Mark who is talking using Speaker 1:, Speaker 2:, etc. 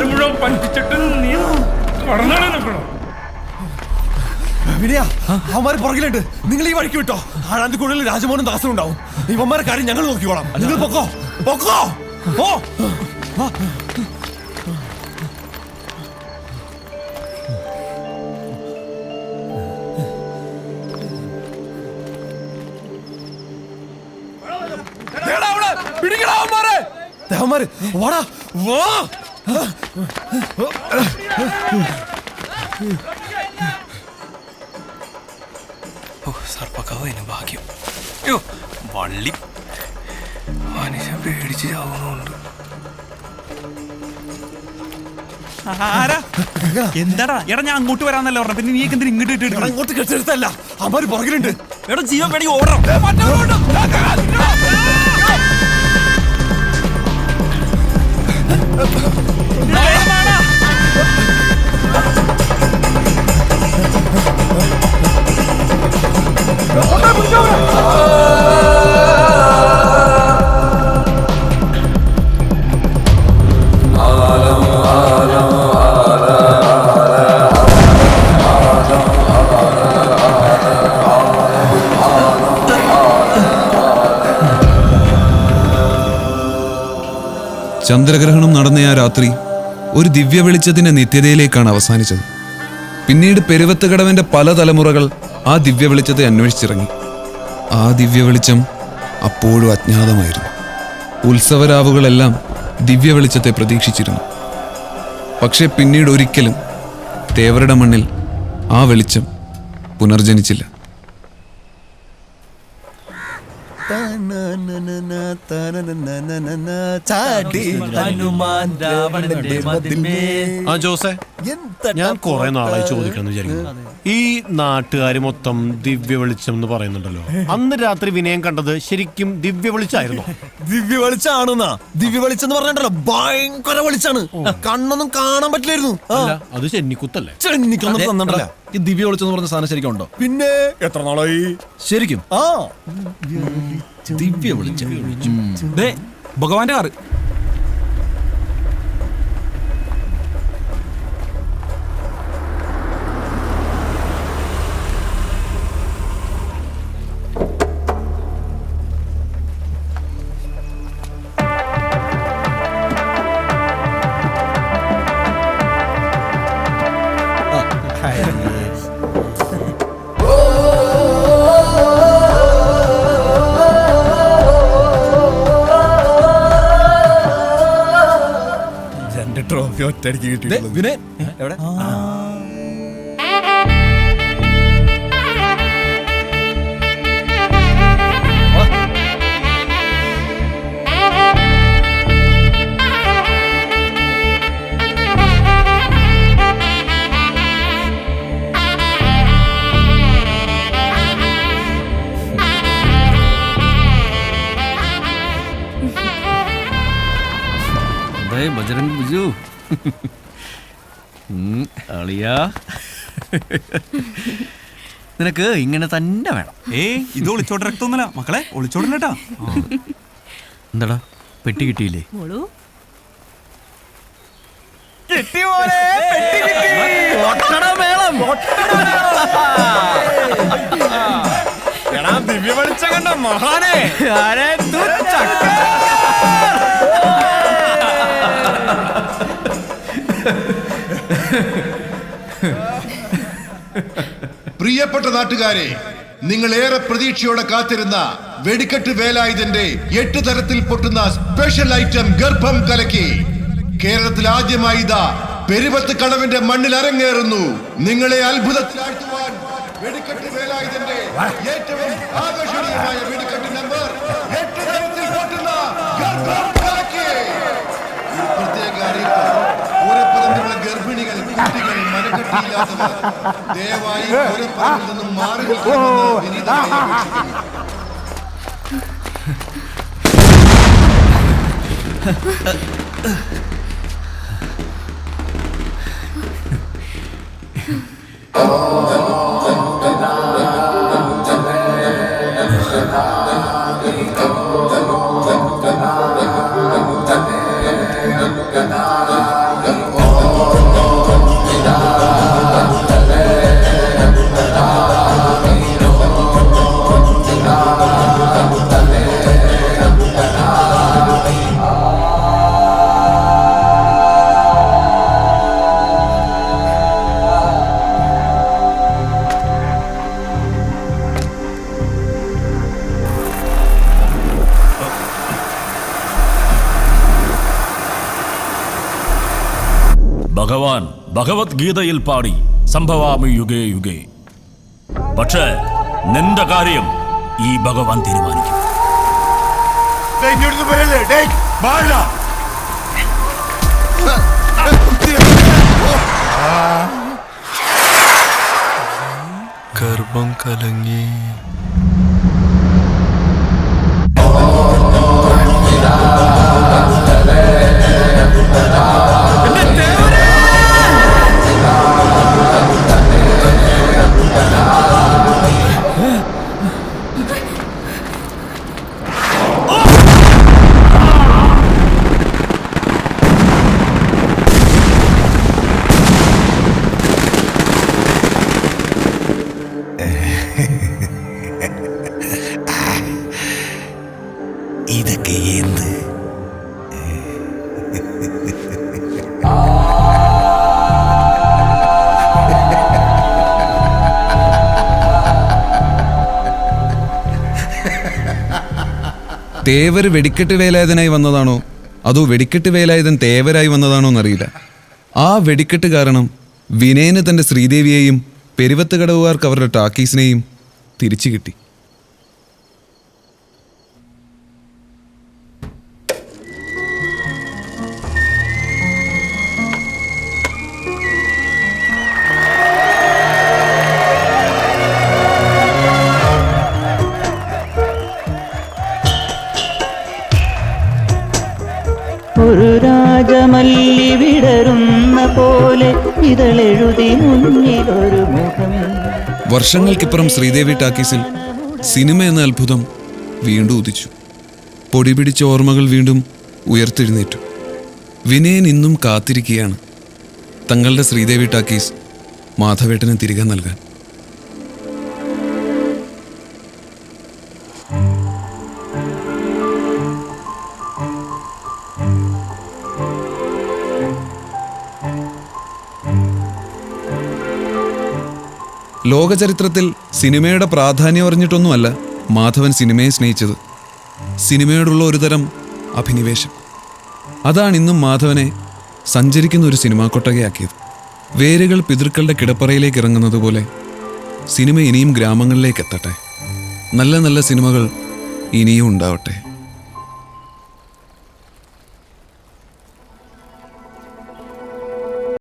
Speaker 1: മുഴുവൻ പഞ്ചിച്ചിട്ട് നീ കടന്നാളെ നോക്കണോ?
Speaker 2: അവന്മാര് പുറകിലുണ്ട്. നിങ്ങൾ ഈ വഴിക്ക് വിട്ടോ. ആഴാന്തി കൂടുതൽ രാജമോഹനും ദാസനും ഉണ്ടാവും. ഇവന്മാരെ കാര്യം ഞങ്ങൾ നോക്കിക്കോളാം. നിങ്ങൾ പൊക്കോ പൊക്കോ. വാടാ വാ.
Speaker 3: സർപ്പക്കാവിന് ഭാഗ്യം. വള്ളി മനുഷ്യൻ പേടിച്ച് ചാവുന്നുണ്ട്.
Speaker 4: എന്താടാ എടാ, ഞാൻ അങ്ങോട്ട് വരാന്നല്ല പറഞ്ഞ, പിന്നെ നീ എന്തിനാ ഇങ്ങോട്ട് ഇട്ടിട്ട്?
Speaker 2: അങ്ങോട്ട് കെട്ടിയെടുത്തല്ല, അവന്മാര് പുറകിലുണ്ട്.
Speaker 4: എടാ ജീവൻ പേടി ഓടണം.
Speaker 5: ചന്ദ്രഗ്രഹണം നടന്ന ആ രാത്രി ഒരു ദിവ്യ വെളിച്ചത്തിന്റെ നിത്യതയിലേക്കാണ് അവസാനിച്ചത്. പിന്നീട് പെരുവത്തുകടവന്റെ പല തലമുറകൾ ആ ദിവ്യ വെളിച്ചത്തെ അന്വേഷിച്ചിറങ്ങി. ആ ദിവ്യ വെളിച്ചം അപ്പോഴും അജ്ഞാതമായിരുന്നു. ഉത്സവരാവുകളെല്ലാം ദിവ്യ വെളിച്ചത്തെ പ്രതീക്ഷിച്ചിരുന്നു. പക്ഷെ പിന്നീട് ഒരിക്കലും തേവരുടെ മണ്ണിൽ ആ വെളിച്ചം പുനർജനിച്ചില്ല.
Speaker 6: ജോസേ, ഞാൻ കുറെ നാളായി ചോദിക്കണം വിചാരിക്കുന്നു. ഈ നാട്ടുകാര് മൊത്തം ദിവ്യ വെളിച്ചം എന്ന് പറയുന്നുണ്ടല്ലോ, അന്ന് രാത്രി വിനയം കണ്ടത് ശരിക്കും ദിവ്യ വെളിച്ചായിരുന്നു?
Speaker 2: ദിവ്യ വെളിച്ചാണെന്നാ? ദിവ്യ വെളിച്ചം എന്ന് പറഞ്ഞിട്ടല്ലോ, ഭയങ്കര വെളിച്ചാണ്. കണ്ണൊന്നും കാണാൻ പറ്റില്ലായിരുന്നു.
Speaker 6: അത് ചെന്നിക്കുത്തല്ലേ?
Speaker 2: ചെന്നിക്കൊന്നും തന്നിട്ടല്ല.
Speaker 7: ഈ ദിവ്യ വെളിച്ചം എന്ന് പറഞ്ഞ സാധനം ശരിക്കും ഉണ്ടോ?
Speaker 2: പിന്നെ എത്ര നാളായി
Speaker 7: ശരിക്കും?
Speaker 4: ദിവ്യ വിളിച്ച ഭഗവാന്റെ കാറ്.
Speaker 2: ട്രോഫി ഒറ്റയടിക്ക് കിട്ടി.
Speaker 7: വിനയ് എവിടെ?
Speaker 3: ബജരംഗ് ബിജു അളിയാ, നിനക്ക് ഇങ്ങനെ തന്നെ വേണം.
Speaker 4: ഇത് ഒളിച്ചോട്ട് രക്തൊന്നുമില്ല മക്കളെ, ഒളിച്ചോടല്ലേട്ടാ.
Speaker 3: എന്താടാ പെട്ടി കിട്ടിയില്ലേ?
Speaker 2: ദിവ്യ വെളിച്ചം കണ്ട മഹാനെ.
Speaker 8: പ്രിയപ്പെട്ട നാട്ടുകാരെ, നിങ്ങൾ ഏറെ പ്രതീക്ഷയോടെ കാത്തിരുന്ന വെടിക്കെട്ട് വേലായുധന്റെ 8 തരത്തിൽ പൊട്ടുന്ന സ്പെഷ്യൽ ഐറ്റം ഗർഭം കലക്കി കേരളത്തിൽ ആദ്യമായി ഇതാ പെരുവത്ത് കടവിന്റെ മണ്ണിൽ അരങ്ങേറുന്നു. നിങ്ങളെ അത്ഭുതത്തിലാഴ്ത്തുവാൻ വെടിക്കെട്ട് വേലായുധന്റെ ഏറ്റവും ആകർഷണീയമായ വെടിക്കെട്ട് നമ്പർ 8 തരത്തിൽ പൊട്ടുന്ന ഗർഭം കലക്കി. പ്രത്യേക അറിയിപ്പ്: പൂരപ്പറമ്പിലുള്ള ഗർഭിണികൾ, കുട്ടികൾ, മനക്കെട്ടിയില്ലാത്തവർ ദയവായി പൂരപ്പറമ്പിൽ നിന്നും മാറി നിൽക്കണമെന്ന് വിനീതമായി അപേക്ഷിക്കുന്നു.
Speaker 9: ഭഗവാൻ ഭഗവത്ഗീതയിൽ പാടി സംഭവാമി യുഗേ യുഗേ. പക്ഷേ നിന്റെ കാര്യം ഈ ഭഗവാൻ തീരുമാനിക്കും.
Speaker 3: ഗർഭം കലങ്ങി.
Speaker 9: ഇതൊക്കെ എന്ത്?
Speaker 5: തേവർ വെടിക്കെട്ട് വേലായുധനായി വന്നതാണോ അതോ വെടിക്കെട്ട് വേലായുധൻ തേവരായി വന്നതാണോ എന്നറിയില്ല. ആ വെടിക്കെട്ട് കാരണം വിനയന് തന്റെ ശ്രീദേവിയെയും പെരുവത്ത് കടവുകാർക്ക് അവരുടെ ടാക്കീസിനെയും തിരിച്ചു കിട്ടി.
Speaker 10: ഒരു രാജമല്ലി വിടരുന്ന പോലെ ഇതളെഴുതി മുന്നിലൊരു മുഖം.
Speaker 5: വർഷങ്ങൾക്കിപ്പുറം ശ്രീദേവി ടാക്കീസിൽ സിനിമ എന്ന അത്ഭുതം വീണ്ടും ഉദിച്ചു. പൊടിപിടിച്ച ഓർമ്മകൾ വീണ്ടും ഉയർത്തെഴുന്നേറ്റു. വിനയൻ ഇന്നും കാത്തിരിക്കുകയാണ് തങ്ങളുടെ ശ്രീദേവി ടാക്കീസ് മാധവേട്ടന് തിരികെ നൽകാൻ. ലോകചരിത്രത്തിൽ സിനിമയുടെ പ്രാധാന്യം അറിഞ്ഞിട്ടൊന്നുമല്ല മാധവൻ സിനിമയെ സ്നേഹിച്ചത്. സിനിമയോടുള്ള ഒരുതരം അഭിനിവേശം. അതാണ് ഇന്നും മാധവനെ സഞ്ചരിക്കുന്ന ഒരു സിനിമാ കൊട്ടകയാക്കിയത്. വേരുകൾ പിതൃക്കളുടെ കിടപ്പറയിലേക്ക് ഇറങ്ങുന്നത് പോലെ സിനിമ ഇനിയും ഗ്രാമങ്ങളിലേക്ക് എത്തട്ടെ. നല്ല നല്ല സിനിമകൾ ഇനിയും ഉണ്ടാവട്ടെ.